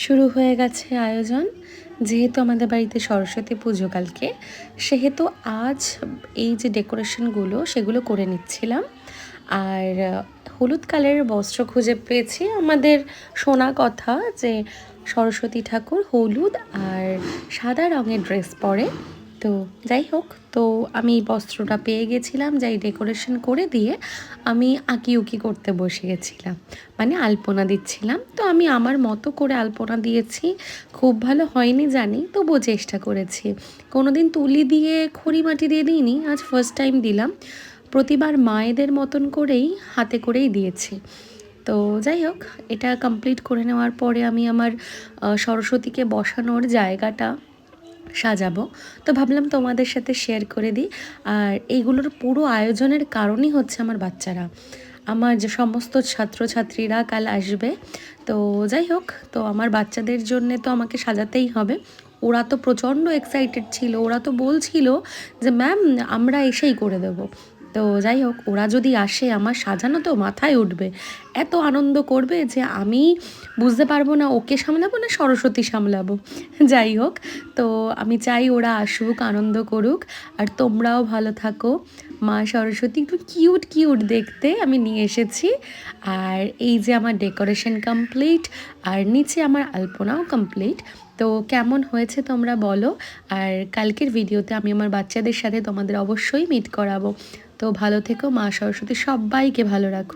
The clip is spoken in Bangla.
শুরু হয়ে গেছে আয়োজন। যেহেতু আমাদের বাড়িতে সরস্বতী পুজো কালকে, সেহেতু আজ এই যে ডেকোরেশনগুলো সেগুলো করে নিচ্ছিলাম। আর হলুদ কালারের বস্ত্র খুঁজে পেয়েছি। আমাদের শোনা কথা যে সরস্বতী ঠাকুর হলুদ আর সাদা রঙের ড্রেস পরে। তো যাই হোক, তো আমি এই বস্ত্রটা পেয়ে গেছিলাম, যাই ডেকোরেশন করে দিয়ে আমি আঁকি উকি করতে বসে গেছিলাম, মানে আলপনা দিচ্ছিলাম। তো আমি আমার মতো করে আলপনা দিয়েছি। খুব ভালো হয়নি জানি, তবুও চেষ্টা করেছি। কোনোদিন তুলি দিয়ে খড়ি মাটি দিয়ে দিইনি, আজ ফার্স্ট টাইম দিলাম। প্রতিবার মায়েদের মতন করেই হাতে করেই দিয়েছি। তো যাই হোক, এটা কমপ্লিট করে নেওয়ার পরে আমি আমার সরস্বতীকে বসানোর জায়গাটা সাজাবো। তো ভাবলাম তোমাদের সাথে শেয়ার করে দিই। আর এইগুলোর পুরো আয়োজনের কারণই হচ্ছে আমার বাচ্চারা, আমার যে সমস্ত ছাত্রছাত্রীরা কাল আসবে। তো যাই হোক, তো আমার বাচ্চাদের জন্যে তো আমাকে সাজাতেই হবে। ওরা তো প্রচণ্ড এক্সাইটেড ছিল, ওরা তো বলছিল যে ম্যাম আমরা এসেই করে দেবো। তো যাই হোক, ওরা যদি আসে আমার সাজানো তো মাথায় উঠবে, এত আনন্দ করবে যে আমি বুঝতে পারবো না ওকে সামলাবো না সরস্বতী সামলাবো। যাই হোক, তো আমি চাই ওরা আসুক, আনন্দ করুক, আর তোমরাও ভালো থাকো। মা সরস্বতী একটু কিউট কিউট দেখতে আমি নিয়ে এসেছি। আর এই যে আমার ডেকোরেশন কমপ্লিট, আর নিচে আমার আলপনাও কমপ্লিট। তো কেমন হয়েছে তোমরা বলো। আর কালকের ভিডিওতে আমি আমার বাচ্চাদের সাথে তোমাদের অবশ্যই মিট করাবো। তো ভালো থেকো, মা সরস্বতী সবাইকে ভালো রাখো।